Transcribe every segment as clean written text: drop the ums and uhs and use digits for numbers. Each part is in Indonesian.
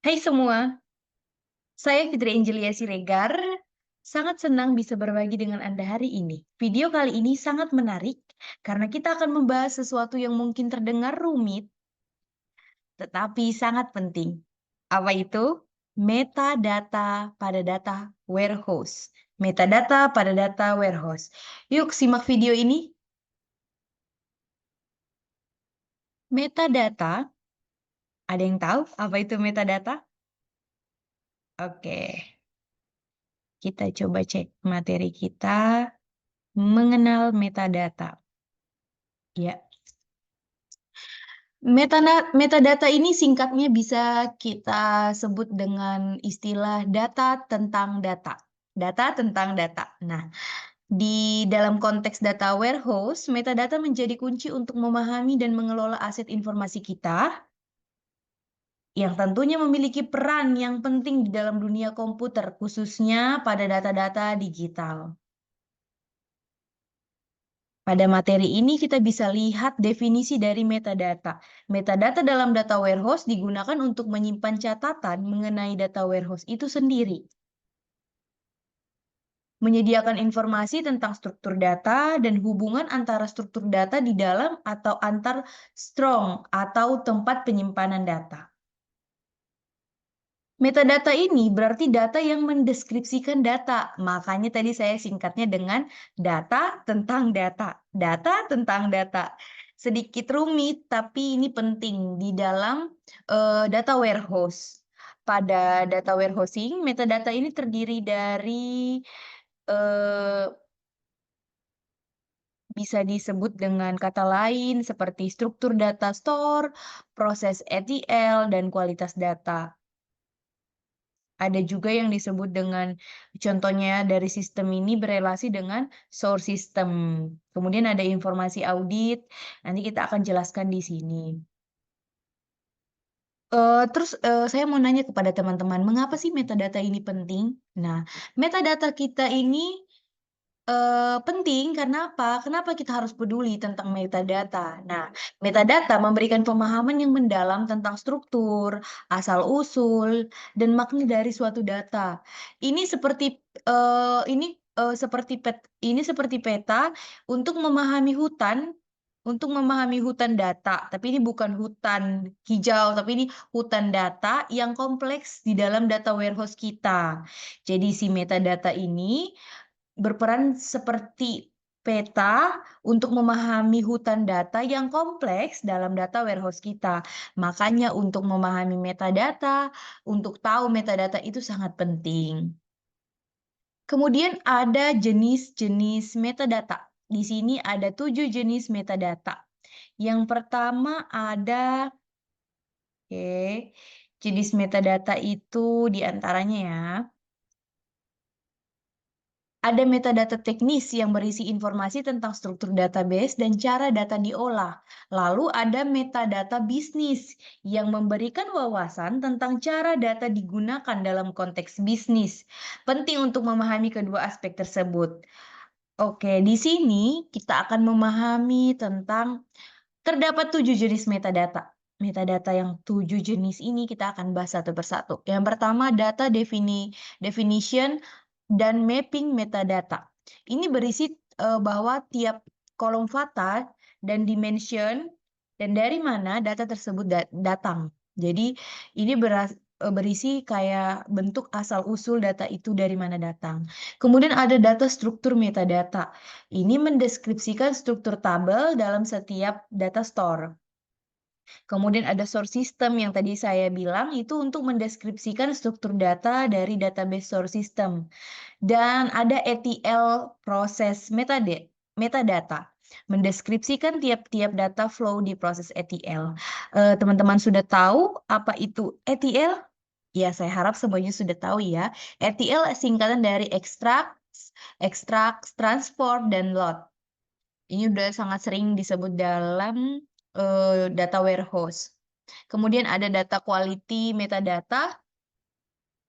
Hai semua, saya Fitri Angelia Siregar. Sangat senang bisa berbagi dengan Anda hari ini. Video kali ini sangat menarik karena kita akan membahas sesuatu yang mungkin terdengar rumit, tetapi sangat penting. Apa itu? Metadata pada data warehouse. Metadata pada data warehouse. Yuk simak video ini. Metadata, ada yang tahu apa itu metadata? Oke, kita coba cek materi kita. Mengenal metadata. Ya, metadata ini singkatnya bisa kita sebut dengan istilah data tentang data. Data tentang data. Nah, di dalam konteks data warehouse, metadata menjadi kunci untuk memahami dan mengelola aset informasi kita yang tentunya memiliki peran yang penting di dalam dunia komputer, khususnya pada data-data digital. Pada materi ini kita bisa lihat definisi dari metadata. Metadata dalam data warehouse digunakan untuk menyimpan catatan mengenai data warehouse itu sendiri. Menyediakan informasi tentang struktur data dan hubungan antara struktur data di dalam atau antar strong atau tempat penyimpanan data. Metadata ini berarti data yang mendeskripsikan data. Makanya tadi saya singkatnya dengan data tentang data. Data tentang data. Sedikit rumit, tapi ini penting di dalam data warehouse. Pada data warehousing, metadata ini terdiri dari eh, bisa disebut dengan kata lain seperti struktur data store, proses ETL, dan kualitas data. Ada juga yang disebut dengan contohnya dari sistem ini berelasi dengan source system. Kemudian ada informasi audit, nanti kita akan jelaskan di sini. Terus saya mau nanya kepada teman-teman, mengapa sih metadata ini penting? Nah, metadata kita ini penting karena apa? Kenapa kita harus peduli tentang metadata? Nah, metadata memberikan pemahaman yang mendalam tentang struktur, asal-usul, dan makna dari suatu data. Ini seperti ini seperti peta untuk memahami hutan data. Tapi ini bukan hutan hijau, tapi ini hutan data yang kompleks di dalam data warehouse kita. Jadi si metadata ini berperan seperti peta untuk memahami hutan data yang kompleks dalam data warehouse kita. Makanya untuk memahami metadata, untuk tahu metadata itu sangat penting. Kemudian ada jenis-jenis metadata. Di sini ada 7 jenis metadata. Yang pertama ada, jenis metadata itu diantaranya ya. Ada metadata teknis yang berisi informasi tentang struktur database dan cara data diolah. Lalu ada metadata bisnis yang memberikan wawasan tentang cara data digunakan dalam konteks bisnis. Penting untuk memahami kedua aspek tersebut. Oke, di sini kita akan memahami tentang terdapat 7 jenis metadata. Metadata yang 7 jenis ini kita akan bahas satu persatu. Yang pertama, data definition dan mapping metadata. Ini berisi bahwa tiap kolom kata dan dimension dan dari mana data tersebut datang. Jadi ini berisi kayak bentuk asal-usul data itu dari mana datang. Kemudian ada data struktur metadata. Ini mendeskripsikan struktur tabel dalam setiap data store. Kemudian ada source system yang tadi saya bilang itu untuk mendeskripsikan struktur data dari database source system. Dan ada ETL proses metadata, mendeskripsikan tiap-tiap data flow di proses ETL. Teman-teman sudah tahu apa itu ETL? Ya, saya harap semuanya sudah tahu ya. ETL singkatan dari extract, transport, dan load. Ini udah sangat sering disebut dalam data warehouse. Kemudian ada data quality metadata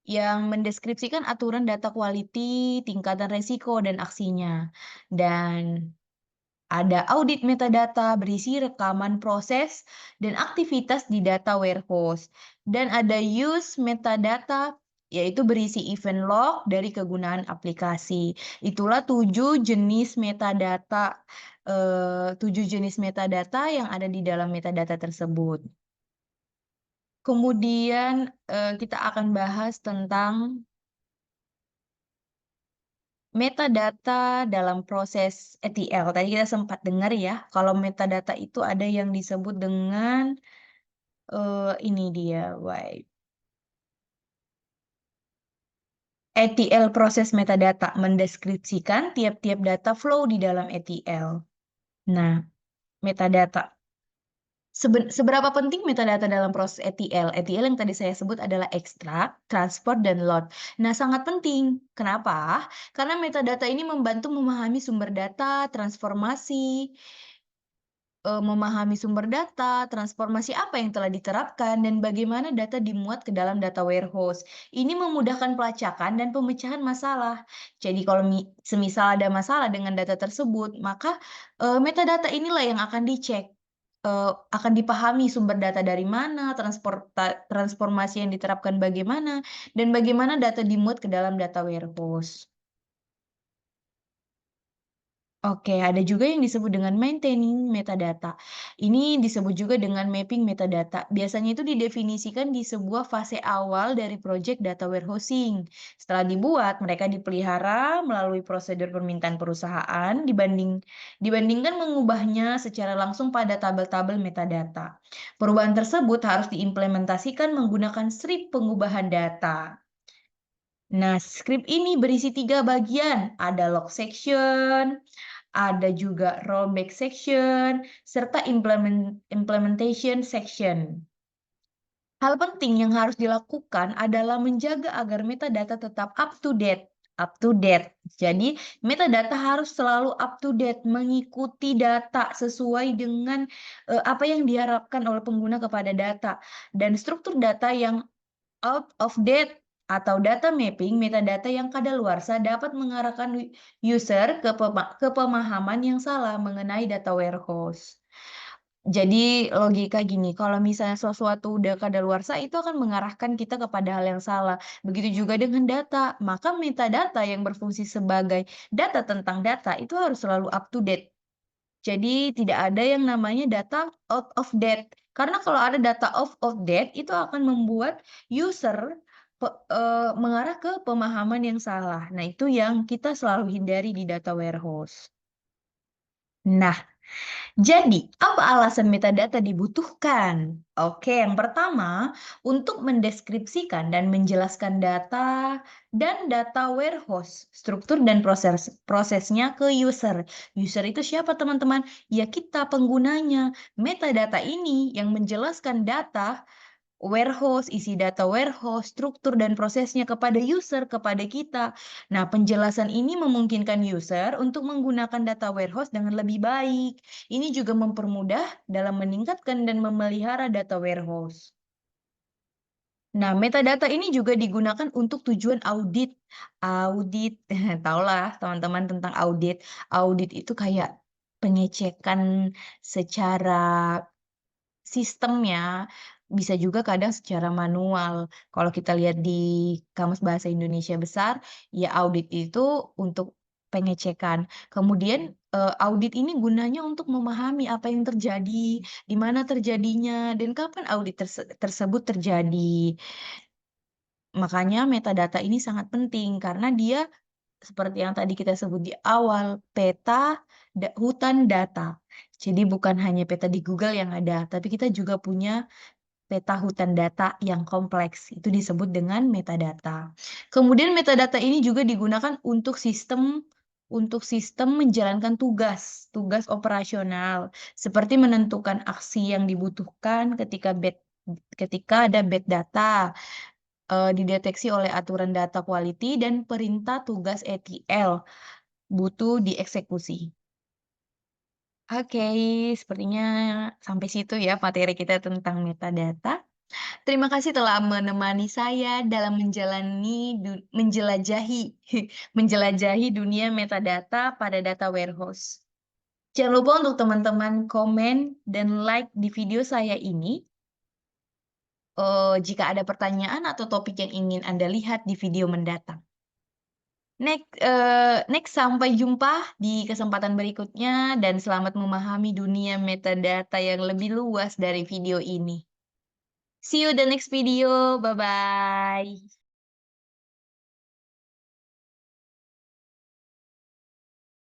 yang mendeskripsikan aturan data quality, tingkatan resiko, dan aksinya. Dan Ada audit metadata berisi rekaman proses dan aktivitas di data warehouse. Dan ada use metadata, yaitu berisi event log dari kegunaan aplikasi. Itulah 7 jenis metadata yang ada di dalam metadata tersebut. Kemudian kita akan bahas tentang metadata dalam proses ETL. Tadi kita sempat dengar ya, kalau metadata itu ada yang disebut dengan ini dia, wait. ETL proses metadata mendeskripsikan tiap-tiap data flow di dalam ETL. Nah, metadata. Seberapa penting metadata dalam proses ETL? ETL yang tadi saya sebut adalah extract, transport, dan load. Nah, sangat penting. Kenapa? Karena metadata ini membantu memahami sumber data, memahami sumber data, transformasi apa yang telah diterapkan, dan bagaimana data dimuat ke dalam data warehouse. Ini memudahkan pelacakan dan pemecahan masalah. Jadi kalau semisal ada masalah dengan data tersebut, maka metadata inilah yang akan dicek. Akan dipahami sumber data dari mana, transformasi yang diterapkan bagaimana, dan bagaimana data dimuat ke dalam data warehouse. Oke, ada juga yang disebut dengan maintaining metadata. Ini disebut juga dengan mapping metadata. Biasanya itu didefinisikan di sebuah fase awal dari project data warehousing. Setelah dibuat, mereka dipelihara melalui prosedur permintaan perusahaan dibandingkan mengubahnya secara langsung pada tabel-tabel metadata. Perubahan tersebut harus diimplementasikan menggunakan strip pengubahan data. Nah, script ini berisi 3 bagian. Ada log section, ada juga rollback section, serta implementation section. Hal penting yang harus dilakukan adalah menjaga agar metadata tetap up to date. Jadi, metadata harus selalu up to date, mengikuti data sesuai dengan apa yang diharapkan oleh pengguna kepada data. Dan struktur data yang out of date atau data mapping metadata yang kadaluarsa dapat mengarahkan user ke pemahaman yang salah mengenai data warehouse. Jadi logika gini, kalau misalnya sesuatu udah kadaluarsa itu akan mengarahkan kita kepada hal yang salah. Begitu juga dengan data, maka metadata yang berfungsi sebagai data tentang data itu harus selalu up to date. Jadi tidak ada yang namanya data out of date. Karena kalau ada data out of date itu akan membuat user mengarah ke pemahaman yang salah. Nah, itu yang kita selalu hindari di data warehouse. Nah, jadi apa alasan metadata dibutuhkan? Oke, yang pertama, untuk mendeskripsikan dan menjelaskan data dan data warehouse, struktur dan prosesnya ke user. User itu siapa, teman-teman? Ya, kita penggunanya. Metadata ini yang menjelaskan data warehouse, isi data warehouse, struktur dan prosesnya kepada user, kepada kita. Nah, penjelasan ini memungkinkan user untuk menggunakan data warehouse dengan lebih baik. Ini juga mempermudah dalam meningkatkan dan memelihara data warehouse. Nah, metadata ini juga digunakan untuk tujuan audit. Audit, tahulah teman-teman tentang audit. Audit itu kayak pengecekan secara sistemnya, bisa juga kadang secara manual. Kalau kita lihat di Kamus Bahasa Indonesia Besar, ya audit itu untuk pengecekan. Kemudian, audit ini gunanya untuk memahami apa yang terjadi, di mana terjadinya, dan kapan audit tersebut terjadi. Makanya metadata ini sangat penting karena dia seperti yang tadi kita sebut di awal, peta hutan data. Jadi bukan hanya peta di Google yang ada, tapi kita juga punya peta hutan data yang kompleks, itu disebut dengan metadata. Kemudian metadata ini juga digunakan untuk sistem menjalankan tugas operasional, seperti menentukan aksi yang dibutuhkan ketika ada bad data, dideteksi oleh aturan data quality dan perintah tugas ETL butuh dieksekusi. Oke, sepertinya sampai situ ya materi kita tentang metadata. Terima kasih telah menemani saya dalam menjelajahi menjelajahi dunia metadata pada data warehouse. Jangan lupa untuk teman-teman komen dan like di video saya ini, jika ada pertanyaan atau topik yang ingin Anda lihat di video mendatang. Next, sampai jumpa di kesempatan berikutnya dan selamat memahami dunia metadata yang lebih luas dari video ini. See you the next video, bye-bye.